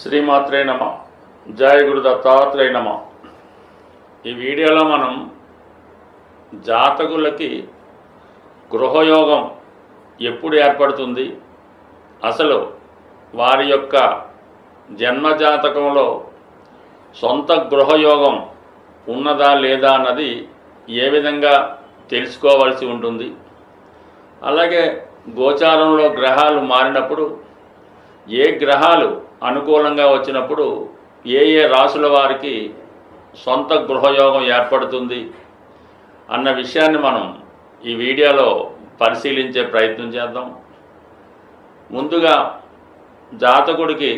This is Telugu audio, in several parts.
శ్రీమాత్రే నమ. జయ గురు దత్తాత్రేయ నమ. ఈ వీడియోలో మనం జాతకులకి గృహయోగం ఎప్పుడు ఏర్పడుతుంది, అసలు వారి యొక్క జన్మజాతకంలో సొంత గృహయోగం ఉన్నదా లేదా అన్నది ఏ విధంగా తెలుసుకోవాల్సి ఉంటుంది, అలాగే గోచారంలో గ్రహాలు మారినప్పుడు ఏ గ్రహాలు అనుకూలంగా వచ్చినప్పుడు ఏ ఏ రాశుల వారికి సొంత గృహయోగం ఏర్పడుతుంది అన్న విషయాన్ని మనం ఈ వీడియోలో పరిశీలించే ప్రయత్నం చేద్దాం. ముందుగా జాతకుడికి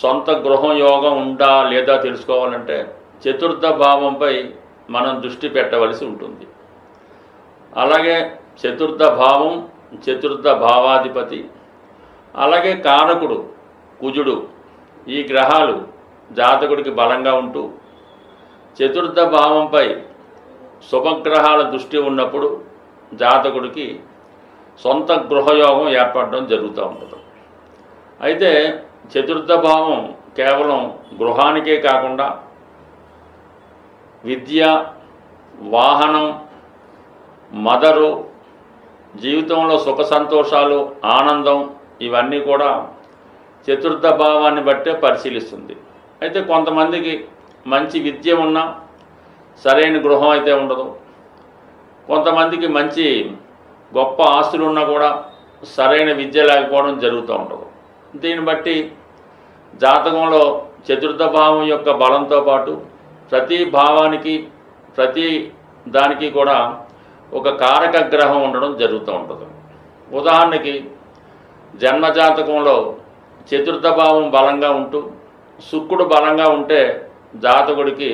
సొంత గృహయోగం ఉందా లేదా తెలుసుకోవాలంటే చతుర్థ భావంపై మనం దృష్టి పెట్టవలసి ఉంటుంది. అలాగే చతుర్థ భావం, చతుర్థ భావాధిపతి, అలాగే కారకుడు కుజుడు, ఈ గ్రహాలు జాతకుడికి బలంగా ఉంటూ చతుర్థ భావంపై శుభగ్రహాల దృష్టి ఉన్నప్పుడు జాతకుడికి సొంత గృహయోగం ఏర్పడడం జరుగుతూ ఉంటుంది. అయితే చతుర్థ భావం కేవలం గృహానికే కాకుండా విద్య, వాహనం, మదరు, జీవితంలో సుఖ సంతోషాలు, ఆనందం, ఇవన్నీ కూడా చతుర్థ భావాన్ని బట్టే పరిశీలిస్తుంది. అయితే కొంతమందికి మంచి విద్య ఉన్నా సరైన గృహం అయితే ఉండదు, కొంతమందికి మంచి గొప్ప ఆస్తులు ఉన్నా కూడా సరైన విద్య లేకపోవడం జరుగుతూ ఉండదు. దీన్ని బట్టి జాతకంలో చతుర్థ భావం యొక్క బలంతో పాటు ప్రతి భావానికి, ప్రతి దానికి కూడా ఒక కారక గ్రహం ఉండడం జరుగుతూ ఉంటుంది. ఉదాహరణకి జన్మజాతకంలో చతుర్థ భావం బలంగా ఉంటూ శుక్రుడు బలంగా ఉంటే జాతకుడికి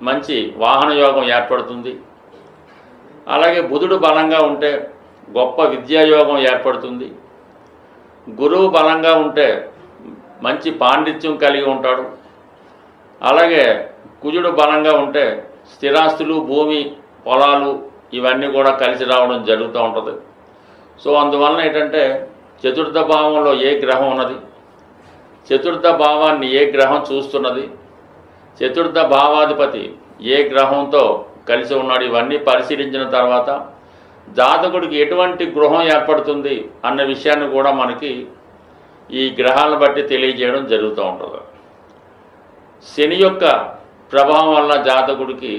మంచి వాహన యోగం ఏర్పడుతుంది. అలాగే బుధుడు బలంగా ఉంటే గొప్ప విద్యాయోగం ఏర్పడుతుంది. గురువు బలంగా ఉంటే మంచి పాండిత్యం కలిగి ఉంటాడు. అలాగే కుజుడు బలంగా ఉంటే స్థిరాస్తులు, భూమి, పొలాలు ఇవన్నీ కూడా కలిసి రావడం జరుగుతూ ఉంటుంది. సో అందువలన ఏంటంటే చతుర్థ భావంలో ఏ గ్రహం ఉన్నది, చతుర్థ భావాన్ని ఏ గ్రహం చూస్తున్నది, చతుర్థ భావాధిపతి ఏ గ్రహంతో కలిసి ఉన్నాడు, ఇవన్నీ పరిశీలించిన తర్వాత జాతకుడికి ఎటువంటి గృహం ఏర్పడుతుంది అన్న విషయాన్ని కూడా మనకి ఈ గ్రహాలను బట్టి తెలియజేయడం జరుగుతూ ఉంటుంది. శని యొక్క ప్రభావం వల్ల జాతకుడికి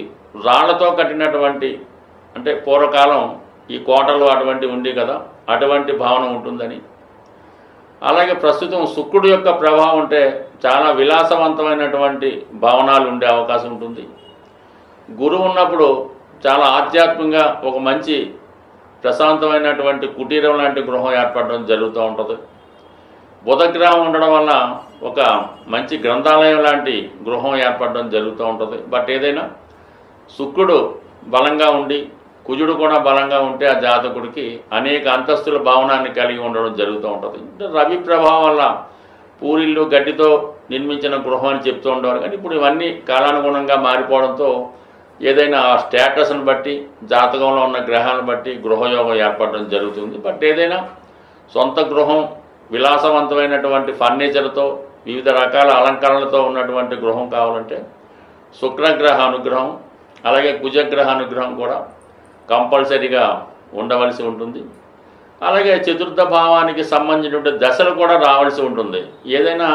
రాళ్లతో కట్టినటువంటి, అంటే పూర్వకాలం ఈ కోటలు అటువంటివి ఉండి కదా, అటువంటి భావన ఉంటుందని. అలాగే ప్రస్తుతం శుక్రుడు యొక్క ప్రభావం ఉంటే చాలా విలాసవంతమైనటువంటి భవనాలు ఉండే అవకాశం ఉంటుంది. గురువు ఉన్నప్పుడు చాలా ఆధ్యాత్మికంగా ఒక మంచి ప్రశాంతమైనటువంటి కుటీరం లాంటి గృహం ఏర్పడడం జరుగుతూ ఉంటుంది. బుధగ్రహం ఉండడం వల్ల ఒక మంచి గ్రంథాలయం లాంటి గృహం ఏర్పడడం జరుగుతూ ఉంటుంది. బట్ ఏదైనా శుక్రుడు బలంగా ఉండి కుజుడు కూడా బలంగా ఉంటే ఆ జాతకుడికి అనేక అంతస్తుల భవనాన్ని కలిగి ఉండడం జరుగుతూ ఉంటుంది. రవి ప్రభావం వల్ల పూరిళ్ళు గడ్డితో నిర్మించిన గృహం అని చెప్తూ ఉండేవారు, కానీ ఇప్పుడు ఇవన్నీ కాలానుగుణంగా మారిపోవడంతో ఏదైనా ఆ స్టేటస్ని బట్టి, జాతకంలో ఉన్న గ్రహాలను బట్టి గృహయోగం ఏర్పడడం జరుగుతుంది. బట్ ఏదైనా సొంత గృహం విలాసవంతమైనటువంటి ఫర్నిచర్తో, వివిధ రకాల అలంకరణలతో ఉన్నటువంటి గృహం కావాలంటే శుక్రగ్రహ అనుగ్రహం, అలాగే కుజగ్రహ అనుగ్రహం కూడా కంపల్సరీగా ఉండవలసి ఉంటుంది. అలాగే చతుర్థ భావానికి సంబంధించిన దశలు కూడా రావాల్సి ఉంటుంది. ఏదైనా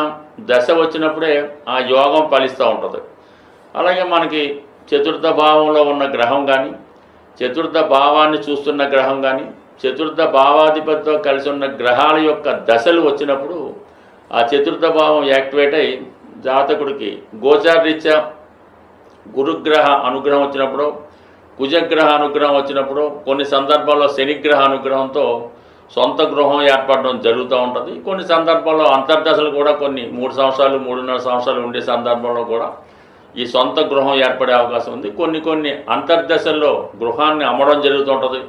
దశ వచ్చినప్పుడే ఆ యోగం ఫలిస్తూ ఉంటుంది. అలాగే మనకి చతుర్థ భావంలో ఉన్న గ్రహం కానీ, చతుర్థ భావాన్ని చూస్తున్న గ్రహం కానీ, చతుర్థ భావాధిపతితో కలిసి ఉన్న గ్రహాల యొక్క దశలు వచ్చినప్పుడు ఆ చతుర్థ భావం యాక్టివేట్ అయి జాతకుడికి గోచారరీత్యా గురుగ్రహ అనుగ్రహం వచ్చినప్పుడు, కుజగ్రహ అనుగ్రహం వచ్చినప్పుడు, కొన్ని సందర్భాల్లో శనిగ్రహ అనుగ్రహంతో సొంత గృహం ఏర్పడడం జరుగుతూ ఉంటుంది. కొన్ని సందర్భాల్లో అంతర్దశలు కూడా కొన్ని 3 సంవత్సరాలు 3.5 సంవత్సరాలు ఉండే సందర్భంలో కూడా ఈ సొంత గృహం ఏర్పడే అవకాశం ఉంది. కొన్ని అంతర్దశల్లో గృహాన్ని అమ్మడం జరుగుతూ ఉంటుంది.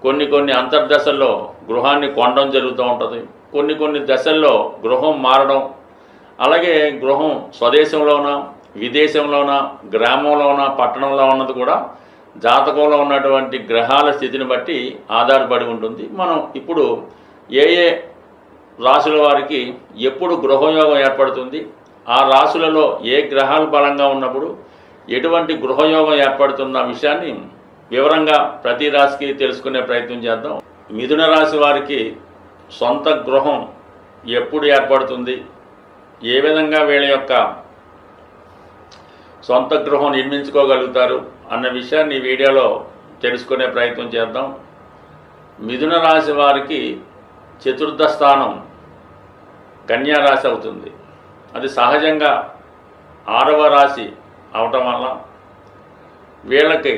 కొన్ని అంతర్దశల్లో గృహాన్ని కొనడం జరుగుతూ ఉంటుంది. కొన్ని దశల్లో గృహం మారడం, అలాగే గృహం స్వదేశంలోనా, విదేశంలోనా, గ్రామంలోనా, పట్టణంలో ఉన్నది కూడా జాతకంలో ఉన్నటువంటి గ్రహాల స్థితిని బట్టి ఆధారపడి ఉంటుంది. మనం ఇప్పుడు ఏ రాశుల వారికి ఎప్పుడు గృహయోగం ఏర్పడుతుంది, ఆ రాశులలో ఏ గ్రహాలు బలంగా ఉన్నప్పుడు ఎటువంటి గృహయోగం ఏర్పడుతున్న విషయాన్ని వివరంగా ప్రతి రాశికి తెలుసుకునే ప్రయత్నం చేద్దాం. మిథున రాశి వారికి సొంత గృహం ఎప్పుడు ఏర్పడుతుంది, ఏ విధంగా వీళ్ళ యొక్క సొంత గృహం నిర్మించుకోగలుగుతారు అన్న విషయాన్ని ఈ వీడియోలో తెలుసుకునే ప్రయత్నం చేద్దాం. మిథున రాశి వారికి చతుర్థ స్థానం కన్యా రాశి అవుతుంది. అది సహజంగా 6వ రాశి అవటం వల్ల వీళ్ళకి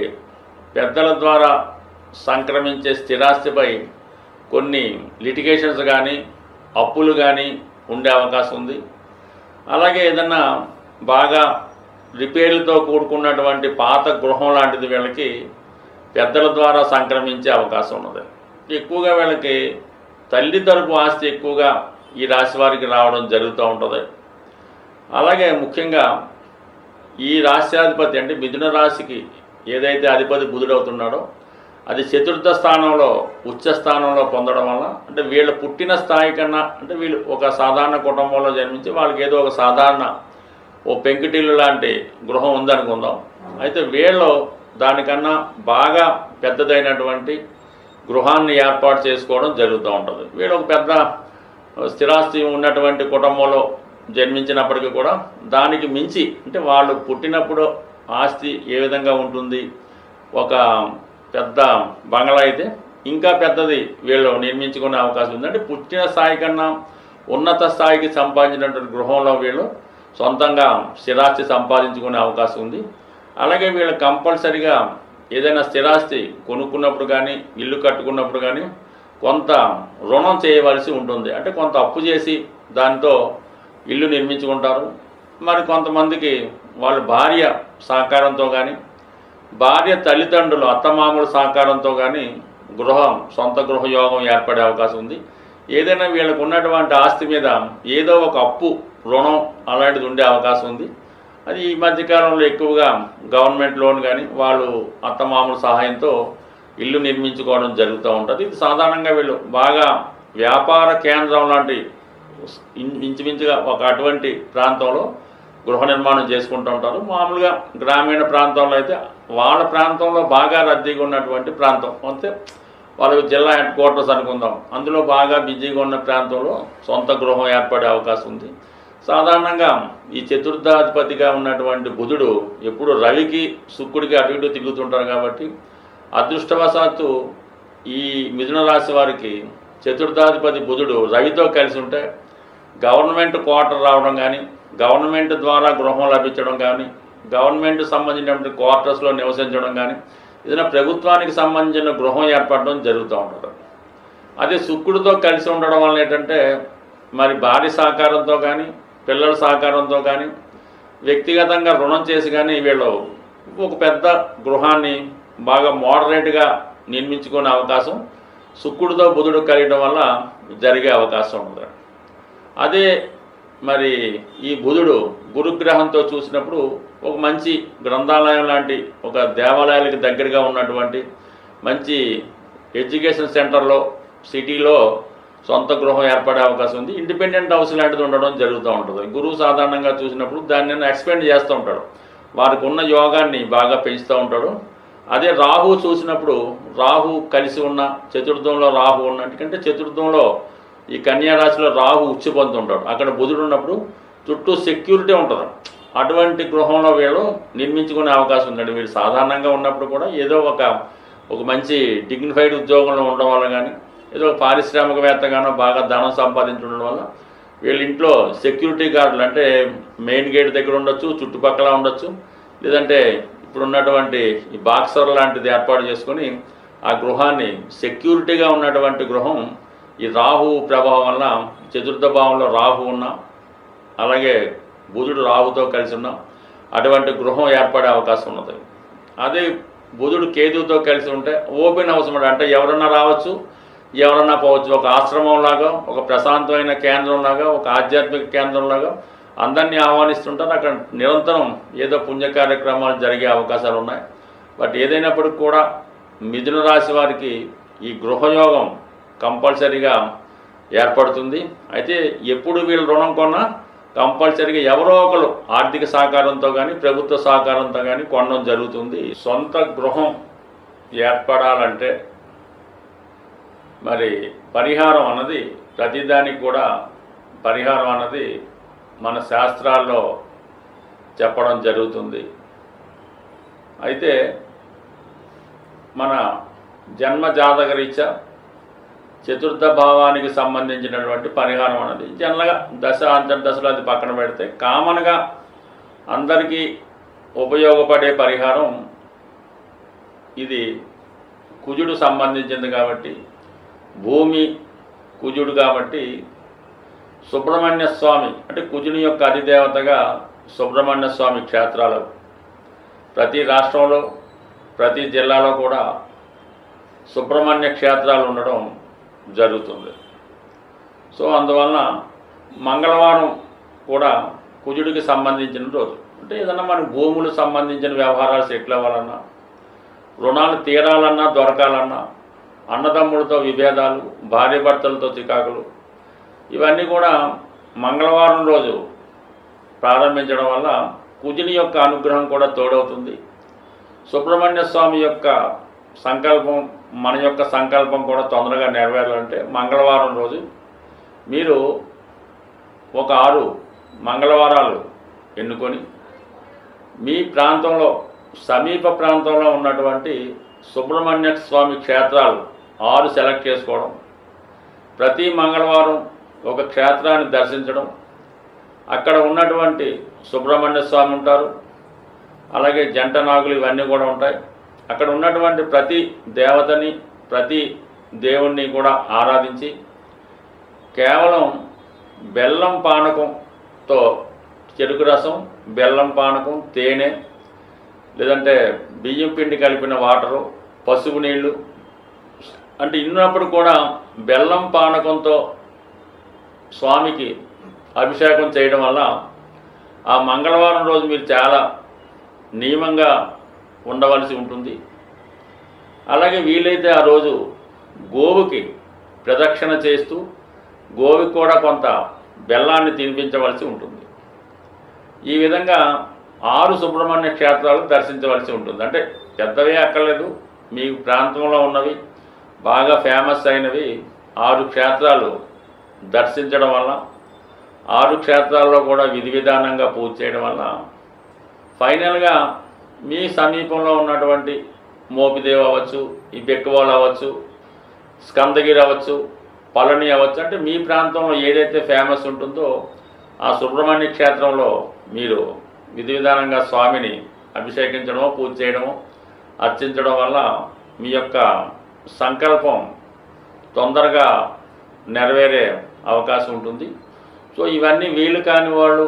పెద్దల ద్వారా సంక్రమించే స్థిరాస్తిపై కొన్ని లిటిగేషన్స్ కానీ అప్పులు కానీ ఉండే అవకాశం ఉంది. అలాగే ఏదన్నా బాగా రిపేర్లతో కూడుకున్నటువంటి పాత గృహం లాంటిది వీళ్ళకి పెద్దల ద్వారా సంక్రమించే అవకాశం ఉన్నది. ఎక్కువగా వీళ్ళకి తల్లి తరపు ఆస్తి ఎక్కువగా ఈ రాశి వారికి రావడం జరుగుతూ ఉంటుంది. అలాగే ముఖ్యంగా ఈ రాశ్యాధిపతి అంటే మిథున రాశికి ఏదైతే అధిపతి బుధుడు అవుతున్నాడో అది చతుర్థ స్థానంలో ఉచ్చ స్థానంలో పొందడం వల్ల అంటే వీళ్ళ పుట్టిన స్థాయి కన్నా అంటే వీళ్ళు ఒక సాధారణ కుటుంబంలో జన్మించి వాళ్ళకి ఏదో ఒక సాధారణ ఓ పెంకుటిల్లు లాంటి గృహం ఉందనుకుందాం. అయితే వీళ్ళు దానికన్నా బాగా పెద్దదైనటువంటి గృహాన్ని ఏర్పాటు చేసుకోవడం జరుగుతూ ఉంటుంది. వీళ్ళు ఒక పెద్ద స్థిరాస్తి ఉన్నటువంటి కుటుంబంలో జన్మించినప్పటికీ కూడా దానికి మించి అంటే వాళ్ళు పుట్టినప్పుడు ఆస్తి ఏ విధంగా ఉంటుంది, ఒక పెద్ద బంగ్లా అయితే ఇంకా పెద్దది వీళ్ళు నిర్మించుకునే అవకాశం ఉంది. అంటే పుట్టిన స్థాయి కన్నా ఉన్నత స్థాయికి సంపాదించినటువంటి గృహంలో వీళ్ళు సొంతంగా స్థిరాస్తి సంపాదించుకునే అవకాశం ఉంది. అలాగే వీళ్ళు కంపల్సరిగా ఏదైనా స్థిరాస్తి కొనుక్కున్నప్పుడు కానీ ఇల్లు కట్టుకున్నప్పుడు కానీ కొంత రుణం చేయవలసి ఉంటుంది. అంటే కొంత అప్పు చేసి దాంతో ఇల్లు నిర్మించుకుంటారు. మరి కొంతమందికి వాళ్ళ భార్య సహకారంతో కానీ భార్య తల్లిదండ్రులు అత్తమామల సహకారంతో కానీ సొంత గృహయోగం ఏర్పడే అవకాశం ఉంది. ఏదైనా వీళ్ళకు ఉన్నటువంటి ఆస్తి మీద ఏదో ఒక అప్పు రుణం అలాంటిది ఉండే అవకాశం ఉంది. అది ఈ మధ్యకాలంలో ఎక్కువగా గవర్నమెంట్ లోన్ కానీ వాళ్ళు అత్తమామల సహాయంతో ఇల్లు నిర్మించుకోవడం జరుగుతూ ఉంటుంది. ఇది సాధారణంగా వీళ్ళు బాగా వ్యాపార కేంద్రం లాంటి ఇంచుమించుగా ఒక అటువంటి ప్రాంతంలో గృహ నిర్మాణం చేసుకుంటూ ఉంటారు. మామూలుగా గ్రామీణ ప్రాంతంలో అయితే వాళ్ళ ప్రాంతంలో బాగా రద్దీగా ఉన్నటువంటి ప్రాంతం అంటే వాళ్ళకి జిల్లా హెడ్ క్వార్టర్స్ అనుకుందాం, అందులో బాగా బిజీగా ఉన్న ప్రాంతంలో సొంత గృహం ఏర్పడే అవకాశం ఉంది. సాధారణంగా ఈ చతుర్థాధిపతిగా ఉన్నటువంటి బుధుడు ఎప్పుడు రవికి శుక్రుడికి అటు ఇటు తిరుగుతుంటారు కాబట్టి అదృష్టవశాత్తు ఈ మిథున రాశి వారికి చతుర్థాధిపతి బుధుడు రవితో కలిసి ఉంటే గవర్నమెంట్ క్వార్టర్ రావడం కానీ గవర్నమెంట్ ద్వారా గృహం లభించడం కానీ గవర్నమెంట్ సంబంధించినటువంటి క్వార్టర్స్లో నివసించడం కానీ ఏదైనా ప్రభుత్వానికి సంబంధించిన గృహం ఏర్పడడం జరుగుతూ ఉంటుంది. అదే శుక్రుడితో కలిసి ఉండడం వల్ల ఏంటంటే మరి భార్య సహకారంతో కానీ పిల్లల సహకారంతో కానీ వ్యక్తిగతంగా రుణం చేసి కానీ వీళ్ళు ఒక పెద్ద గృహాన్ని బాగా మోడరేట్గా నిర్మించుకునే అవకాశం శుక్రుడితో బుధుడు కలిగడం వల్ల జరిగే అవకాశం ఉంది. అదే మరి ఈ బుధుడు గురుగ్రహంతో చూసినప్పుడు ఒక మంచి గ్రంథాలయం లాంటి ఒక దేవాలయాలకు దగ్గరగా ఉన్నటువంటి మంచి ఎడ్యుకేషన్ సెంటర్లో సిటీలో సొంత గృహం ఏర్పడే అవకాశం ఉంది. ఇండిపెండెంట్ హౌస్ లాంటిది ఉండడం జరుగుతూ ఉంటుంది. గురువు సాధారణంగా చూసినప్పుడు దాన్ని ఎక్స్పెండ్ చేస్తూ ఉంటాడు, వారికి ఉన్న యోగాన్ని బాగా పెంచుతూ ఉంటాడు. అదే రాహు చూసినప్పుడు రాహు కలిసి ఉన్న చతుర్థంలో రాహు ఉన్నట్టుకంటే చతుర్థంలో ఈ కన్యా రాశిలో రాహు ఉచ్చి పొందుతుంటాడు. అక్కడ బుధుడు ఉన్నప్పుడు చుట్టూ సెక్యూరిటీ ఉంటుంది. అటువంటి గృహంలో వీళ్ళు నిర్మించుకునే అవకాశం ఉందండి. వీళ్ళు సాధారణంగా ఉన్నప్పుడు కూడా ఏదో ఒక మంచి డిగ్నిఫైడ్ ఉద్యోగంలో ఉండడం వల్ల కానీ ఏదో పారిశ్రామికవేత్తగానో బాగా ధనం సంపాదించడం వల్ల వీళ్ళ ఇంట్లో సెక్యూరిటీ గార్డులు అంటే మెయిన్ గేట్ దగ్గర ఉండొచ్చు, చుట్టుపక్కల ఉండొచ్చు, లేదంటే ఇప్పుడు ఉన్నటువంటి ఈ బాక్సర్ లాంటిది ఏర్పాటు చేసుకొని ఆ గృహాన్ని సెక్యూరిటీగా ఉన్నటువంటి గృహం ఈ రాహు ప్రభావం వల్ల చతుర్థ భావంలో రాహు ఉన్నా అలాగే బుధుడు రాహుతో కలిసి ఉన్నా అటువంటి గృహం ఏర్పడే అవకాశం ఉన్నది. అదే బుధుడు కేతువుతో కలిసి ఉంటే ఓపెన్ హౌస్ అంటే ఎవరన్నా రావచ్చు, ఎవరన్నా పోవచ్చు. ఒక ఆశ్రమంలాగా, ఒక ప్రశాంతమైన కేంద్రంలాగా, ఒక ఆధ్యాత్మిక కేంద్రంలాగా అందరినీ ఆహ్వానిస్తుంటారు. అక్కడ నిరంతరం ఏదో పుణ్య కార్యక్రమాలు జరిగే అవకాశాలు ఉన్నాయి. బట్ ఏదైనప్పటికి కూడా మిథున రాశి వారికి ఈ గృహయోగం కంపల్సరీగా ఏర్పడుతుంది. అయితే ఎప్పుడు వీళ్ళు రుణం కొన్నా కంపల్సరీగా ఎవరో ఒకరు ఆర్థిక సహకారంతో కానీ ప్రభుత్వ సహకారంతో కానీ కొనడం జరుగుతుంది. సొంత గృహం ఏర్పడాలంటే మరి పరిహారం అన్నది ప్రతిదానికి కూడా పరిహారం అన్నది మన శాస్త్రాల్లో చెప్పడం జరుగుతుంది. అయితే మన జన్మ జాతకరీత్యా చతుర్థ భావానికి సంబంధించినటువంటి పరిహారం అన్నది జనరల్గా దశ అంతర్దశలు అది పక్కన పెడితే కామన్గా అందరికీ ఉపయోగపడే పరిహారం ఇది కుజుడు సంబంధించింది కాబట్టి, భూమి కుజుడు కాబట్టి సుబ్రహ్మణ్య స్వామి అంటే కుజుని యొక్క అధిదేవతగా సుబ్రహ్మణ్య స్వామి క్షేత్రాలు ప్రతి రాష్ట్రంలో ప్రతి జిల్లాలో కూడా సుబ్రహ్మణ్య క్షేత్రాలు ఉండడం జరుగుతుంది. సో అందువలన మంగళవారం కూడా కుజుడికి సంబంధించిన రోజు. అంటే ఏదన్నా మన భూములు సంబంధించిన వ్యవహారాలు సెటిల్ అవ్వాలన్నా, రుణాలు తీరాలన్నా దొరకాలన్నా, అన్నదమ్ములతో విభేదాలు, భార్యాభర్తలతో చికాకులు, ఇవన్నీ కూడా మంగళవారం రోజు ప్రారంభించడం వల్ల కుజుని యొక్క అనుగ్రహం కూడా తోడవుతుంది. సుబ్రహ్మణ్య స్వామి యొక్క సంకల్పం, మన యొక్క సంకల్పం కూడా తొందరగా నెరవేరాలంటే మంగళవారం రోజు మీరు ఒక 6 మంగళవారాలు ఎన్నుకొని మీ ప్రాంతంలో సమీప ప్రాంతంలో ఉన్నటువంటి సుబ్రహ్మణ్య స్వామి క్షేత్రాలు 6 సెలెక్ట్ చేసుకోవడం, ప్రతి మంగళవారం ఒక క్షేత్రాన్ని దర్శించడం, అక్కడ ఉన్నటువంటి సుబ్రహ్మణ్య స్వామి ఉంటారు, అలాగే జంట నాగులు ఇవన్నీ కూడా ఉంటాయి. అక్కడ ఉన్నటువంటి ప్రతి దేవతని ప్రతి దేవుణ్ణి కూడా ఆరాధించి కేవలం బెల్లం పానకంతో చెరుకు రసం, బెల్లం పానకం, తేనె లేదంటే బియ్యం పిండి కలిపిన వాటరు, పసుపు నీళ్ళు అంటే ఇన్నప్పుడు కూడా బెల్లం పానకంతో స్వామికి అభిషేకం చేయడం వల్ల ఆ మంగళవారం రోజు మీరు చాలా నియమంగా ఉండవలసి ఉంటుంది. అలాగే వీలైతే ఆ రోజు గోవుకి ప్రదక్షిణ చేస్తూ గోవుకి కూడా కొంత బెల్లాన్ని తినిపించవలసి ఉంటుంది. ఈ విధంగా 6 సుబ్రహ్మణ్య క్షేత్రాలు దర్శించవలసి ఉంటుంది. అంటే పెద్దవే అక్కర్లేదు, మీ ప్రాంతంలో ఉన్నవి బాగా ఫేమస్ అయినవి 6 క్షేత్రాలు దర్శించడం వల్ల, 6 క్షేత్రాల్లో కూడా విధి విధానంగా పూజ చేయడం వల్ల ఫైనల్గా మీ సమీపంలో ఉన్నటువంటి మోపిదేవి అవ్వచ్చు, ఈ బెక్కవాళ్ళు అవ్వచ్చు, స్కందగిరి అవ్వచ్చు, పళని అవ్వచ్చు, అంటే మీ ప్రాంతంలో ఏదైతే ఫేమస్ ఉంటుందో ఆ సుబ్రహ్మణ్య క్షేత్రంలో మీరు విధి విధానంగా స్వామిని అభిషేకించడమో పూజ చేయడమో అర్చించడం వల్ల మీ యొక్క సంకల్పం తొందరగా నెరవేరే అవకాశం ఉంటుంది. సో ఇవన్నీ వీలు కాని వాళ్ళు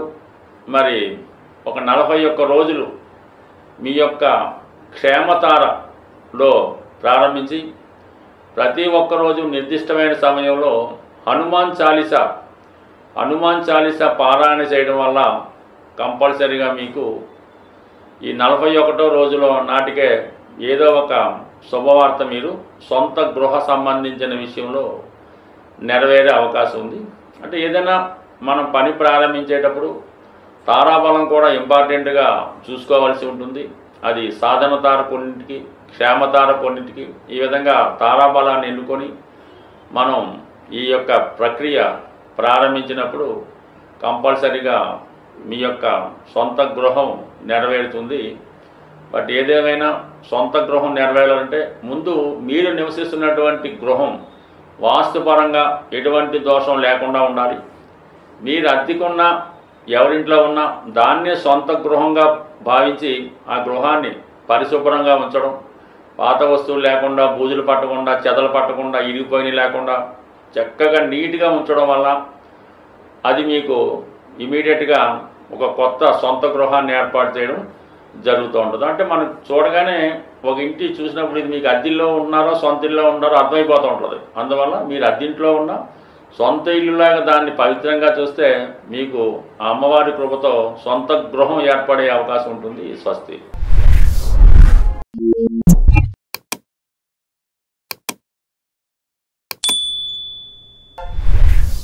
మరి ఒక 41 రోజులు మీ యొక్క క్షేమతారలో ప్రారంభించి ప్రతి ఒక్క రోజు నిర్దిష్టమైన సమయంలో హనుమాన్ చాలీసా పారాయణ చేయడం వల్ల కంపల్సరీగా మీకు ఈ 41వ రోజులో నాటికే ఏదో ఒక శుభవార్త మీరు సొంత గృహ సంబంధించిన విషయంలో నెరవేరే అవకాశం ఉంది. అంటే ఏదైనా మనం పని ప్రారంభించేటప్పుడు తారాబలం కూడా ఇంపార్టెంట్గా చూసుకోవాల్సి ఉంటుంది. అది సాధన తార కొన్నింటికి, క్షేమతార కొన్నింటికి, ఈ విధంగా తారాబలాన్ని ఎన్నుకొని మనం ఈ యొక్క ప్రక్రియ ప్రారంభించినప్పుడు కంపల్సరీగా మీ యొక్క సొంత గృహం నెరవేరుతుంది. బట్ ఏదేమైనా సొంత గృహం నెరవేరాలంటే ముందు మీరు నివసిస్తున్నటువంటి గృహం వాస్తుపరంగా ఎటువంటి దోషం లేకుండా ఉండాలి. మీరు అద్దెకున్నా ఎవరింట్లో ఉన్నా దాన్నే సొంత గృహంగా భావించి ఆ గృహాన్ని పరిశుభ్రంగా ఉంచడం, పాత వస్తువులు లేకుండా, బూజులు పట్టకుండా, చెదలు పట్టకుండా, ఇరిగిపోయినవి లేకుండా చక్కగా నీట్గా ఉంచడం వల్ల అది మీకు ఇమీడియట్గా ఒక కొత్త సొంత గృహాన్ని ఏర్పాటు చేయడం జరుగుతూ ఉంటుంది. అంటే మనం చూడగానే ఒక ఇంటి చూసినప్పుడు ఇది మీకు అద్దెల్లో ఉన్నారో సొంత ఇల్లులో ఉన్నారో అర్థమైపోతూ ఉంటుంది. అందువల్ల మీరు అద్దెంట్లో ఉన్న సొంత ఇల్లులాగా దాన్ని పవిత్రంగా చూస్తే మీకు ఆ అమ్మవారి కృపతో సొంత గృహం ఏర్పడే అవకాశం ఉంటుంది. స్వస్తి.